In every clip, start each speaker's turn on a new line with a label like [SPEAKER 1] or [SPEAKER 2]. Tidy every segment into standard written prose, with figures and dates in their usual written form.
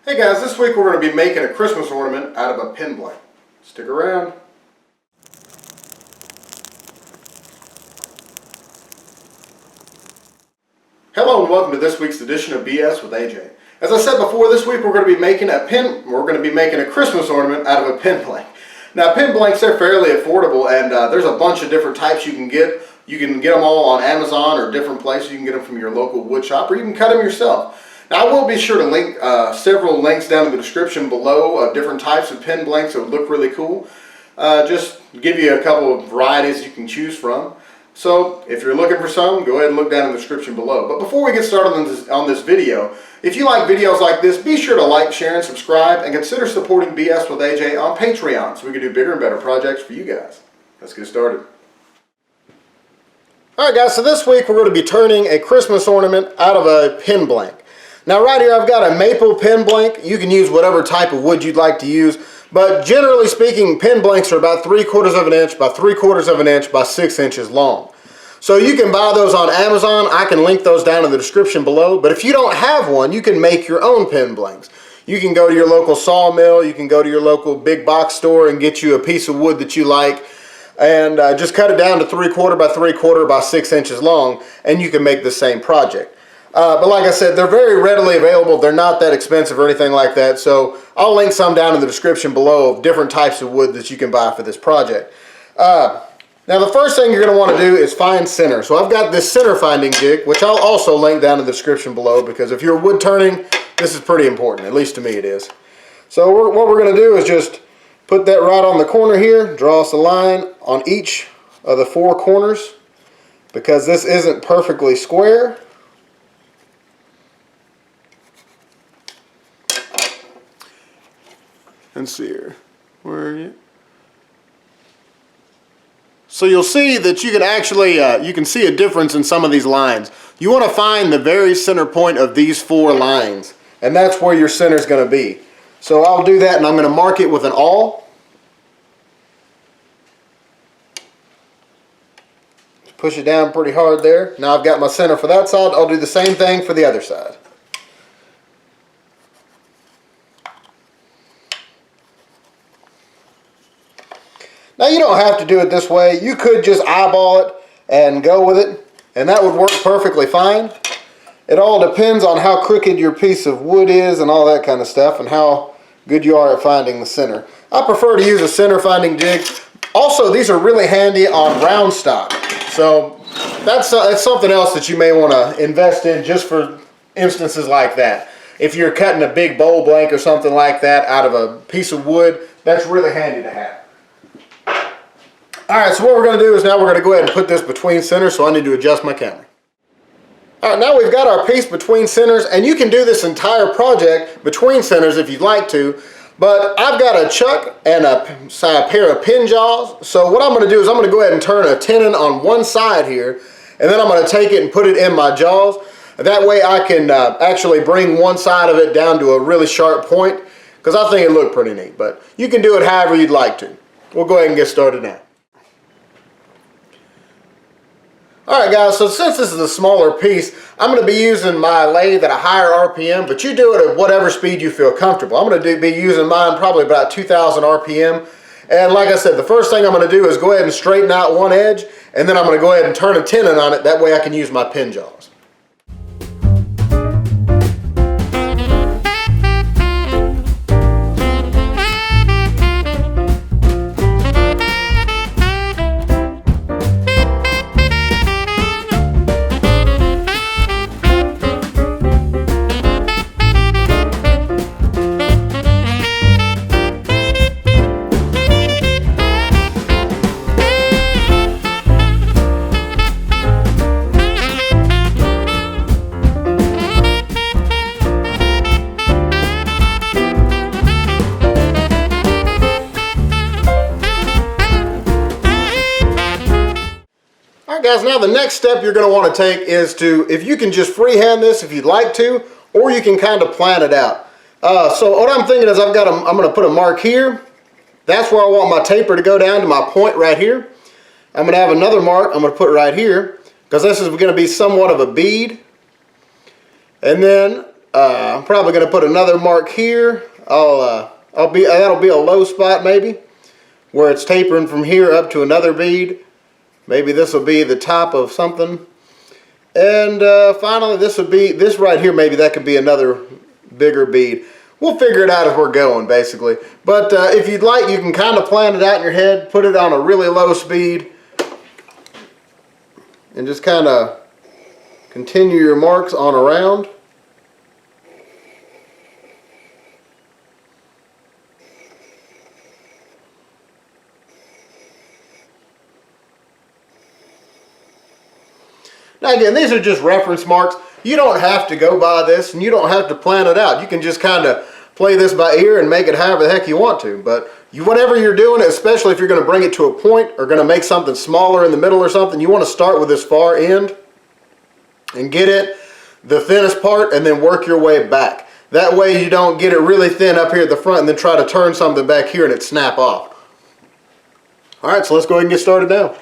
[SPEAKER 1] Hey guys, this week we're going to be making a Christmas ornament out of a pin blank. Stick around. Hello and welcome to this week's edition of BS with AJ. As I said before, this week we're going to be making a Christmas ornament out of a pin blank. Now pin blanks are fairly affordable, and there's a bunch of different types you can get. You can get them all on Amazon or different places. You can get them from your local wood shop, or you can cut them yourself. Now I will be sure to link several links down in the description below of different types of pin blanks that would look really cool. Just give you a couple of varieties you can choose from. So if you're looking for some, go ahead and look down in the description below. But before we get started on this video, if you like videos like this, be sure to like, share, and subscribe, and consider supporting BS with AJ on Patreon so we can do bigger and better projects for you guys. Let's get started. Alright guys, so this week we're going to be turning a Christmas ornament out of a pin blank. Now right here I've got a maple pin blank. You can use whatever type of wood you'd like to use, but generally speaking, pin blanks are about 3/4 of an inch by 3/4 of an inch by 6 inches long. So you can buy those on Amazon. I can link those down in the description below, but if you don't have one, you can make your own pin blanks. You can go to your local sawmill, you can go to your local big box store and get you a piece of wood that you like, and just cut it down to 3/4 by 3/4 by 6 inches long, and you can make the same project. But like I said, they're very readily available. They're not that expensive or anything like that. So I'll link some down in the description below of different types of wood that you can buy for this project. Now the first thing you're going to want to do is find center. So I've got this center finding jig, which I'll also link down in the description below, because if you're wood turning, this is pretty important. At least to me it is. So what we're going to do is just put that right on the corner here. Draw us a line on each of the 4 corners, because this isn't perfectly square. Let's see here. Where are you? So you'll see that you can actually, you can see a difference in some of these lines. You want to find the very center point of these 4 lines, and that's where your center is going to be. So I'll do that, and I'm going to mark it with an awl. Just push it down pretty hard there. Now I've got my center for that side. I'll do the same thing for the other side. Now you don't have to do it this way. You could just eyeball it and go with it, and that would work perfectly fine. It all depends on how crooked your piece of wood is and all that kind of stuff, and how good you are at finding the center. I prefer to use a center finding jig. Also, these are really handy on round stock. So that's something else that you may want to invest in just for instances like that. If you're cutting a big bowl blank or something like that out of a piece of wood, that's really handy to have. Alright, so what we're going to do is now we're going to go ahead and put this between centers, so I need to adjust my camera. Alright, now we've got our piece between centers, and you can do this entire project between centers if you'd like to, but I've got a chuck and a pair of pin jaws, so what I'm going to do is I'm going to go ahead and turn a tenon on one side here, and then I'm going to take it and put it in my jaws. That way I can actually bring one side of it down to a really sharp point, because I think it looked pretty neat, but you can do it however you'd like to. We'll go ahead and get started now. Alright guys, so since this is a smaller piece, I'm going to be using my lathe at a higher RPM, but you do it at whatever speed you feel comfortable. I'm going to be using mine probably about 2,000 RPM. And like I said, the first thing I'm going to do is go ahead and straighten out one edge, and then I'm going to go ahead and turn a tenon on it. That way I can use my pin jaws. Guys, now the next step you're going to want to take is to, if you can just freehand this if you'd like to, or you can kind of plan it out. So what I'm thinking is I'm going to put a mark here. That's where I want my taper to go down to my point right here. I'm going to have another mark I'm going to put right here, because this is going to be somewhat of a bead. And then I'm probably going to put another mark here. That'll be a low spot maybe, where it's tapering from here up to another bead. Maybe this will be the top of something. And finally, this right here, maybe that could be another bigger bead. We'll figure it out as we're going, basically. But if you'd like, you can kind of plan it out in your head, put it on a really low speed, and just kind of continue your marks on around. Now again, these are just reference marks. You don't have to go by this, and you don't have to plan it out. You can just kind of play this by ear and make it however the heck you want to. But whatever you're doing, especially if you're going to bring it to a point or going to make something smaller in the middle or something, you want to start with this far end and get it the thinnest part and then work your way back. That way you don't get it really thin up here at the front and then try to turn something back here and it snap off. Alright, so let's go ahead and get started now.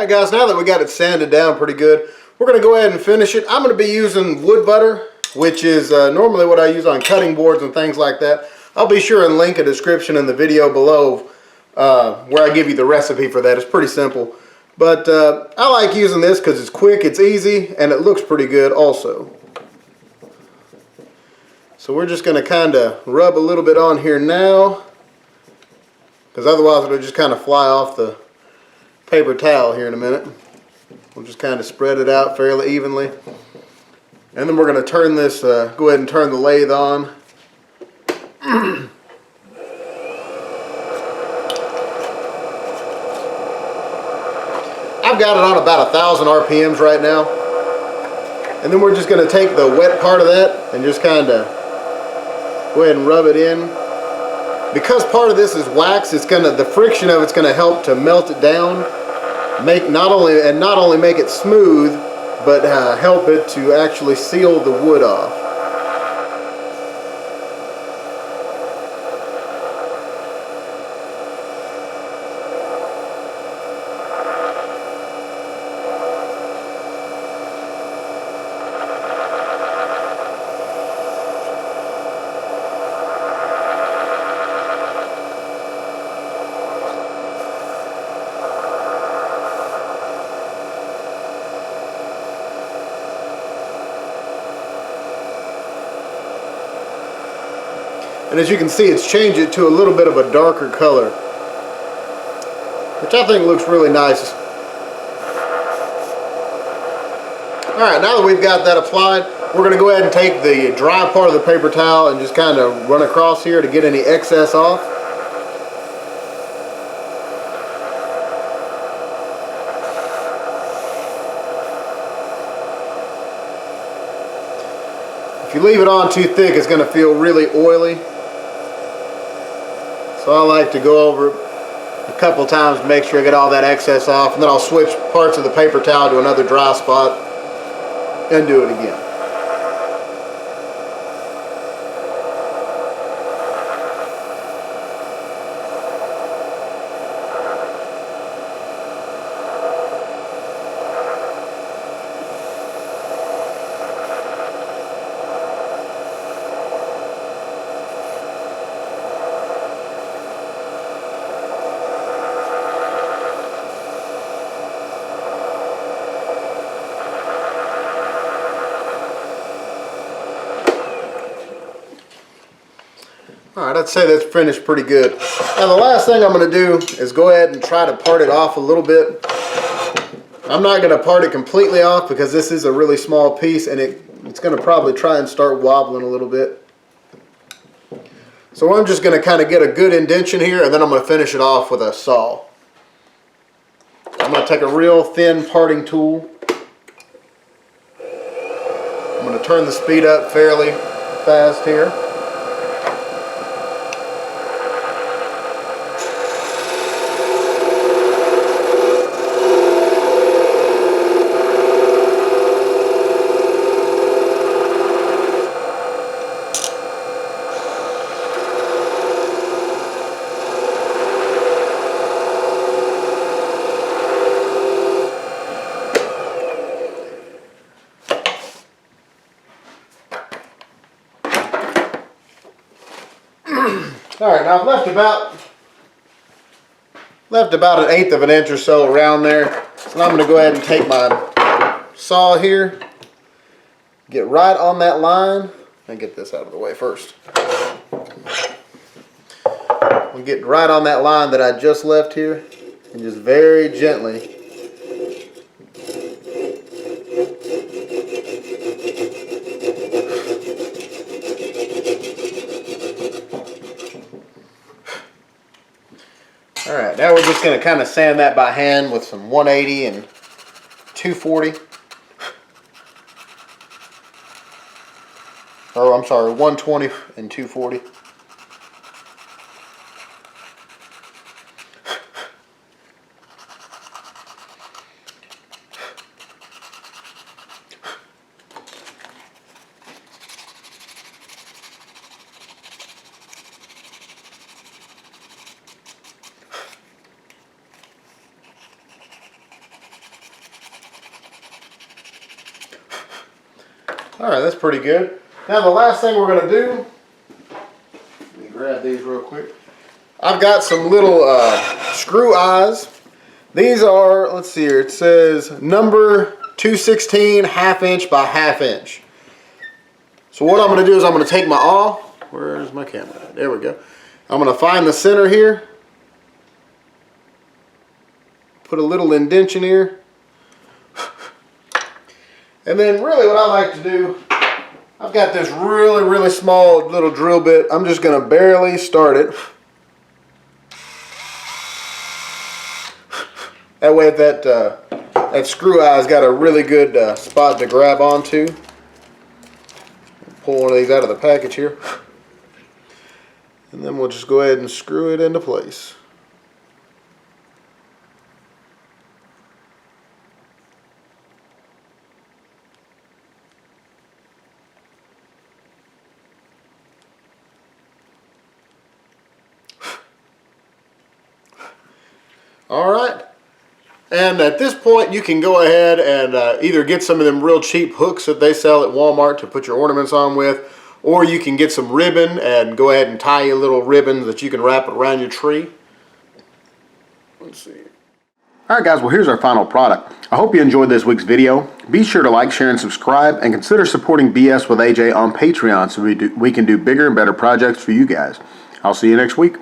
[SPEAKER 1] Alright guys, now that we got it sanded down pretty good, we're going to go ahead and finish it. I'm going to be using wood butter, which is normally what I use on cutting boards and things like that. I'll be sure and link a description in the video below where I give you the recipe for that. It's pretty simple. But I like using this because it's quick, it's easy, and it looks pretty good also. So we're just going to kind of rub a little bit on here now, because otherwise it'll just kind of fly off the paper towel here in a minute. We'll just kind of spread it out fairly evenly. And then we're going to turn this, go ahead and turn the lathe on. I've got it on about 1,000 RPMs right now. And then we're just going to take the wet part of that and just kind of go ahead and rub it in. Because part of this is wax, it's gonna, the friction of it's going to help to melt it down, not only make it smooth, but help it to actually seal the wood off. And as you can see, it's changed it to a little bit of a darker color, which I think looks really nice. Alright, now that we've got that applied, we're going to go ahead and take the dry part of the paper towel and just kind of run across here to get any excess off. If you leave it on too thick, it's going to feel really oily. So I like to go over it a couple times to make sure I get all that excess off, and then I'll switch parts of the paper towel to another dry spot and do it again. Alright, I'd say that's finished pretty good. Now the last thing I'm going to do is go ahead and try to part it off a little bit. I'm not going to part it completely off because this is a really small piece and it's going to probably try and start wobbling a little bit. So I'm just going to kind of get a good indentation here, and then I'm going to finish it off with a saw. I'm going to take a real thin parting tool. I'm going to turn the speed up fairly fast here. Alright, now I've left about 1/8 of an inch or so around there. So now I'm going to go ahead and take my saw here, get right on that line, and get this out of the way first. I'll get right on that line that I just left here, and just very gently Alright, now we're just going to kind of sand that by hand with some 180 and 240. Oh, I'm sorry, 120 and 240. Alright, that's pretty good. Now the last thing we're going to do, let me grab these real quick. I've got some little screw eyes. These are, let's see here, it says number 216 1/2 inch by 1/2 inch. So what I'm going to do is I'm going to take my awl. Where's my camera? There we go. I'm going to find the center here. Put put a little indentation here. And then really what I like to do, I've got this really small little drill bit. I'm just going to barely start it. That way that screw eye's got a really good spot to grab onto. Pull one of these out of the package here. And then we'll just go ahead and screw it into place. Alright, and at this point you can go ahead and either get some of them real cheap hooks that they sell at Walmart to put your ornaments on with, or you can get some ribbon and go ahead and tie a little ribbon that you can wrap around your tree. Let's see. Alright guys, well here's our final product. I hope you enjoyed this week's video. Be sure to like, share, and subscribe, and consider supporting BS with AJ on Patreon so we can do bigger and better projects for you guys. I'll see you next week.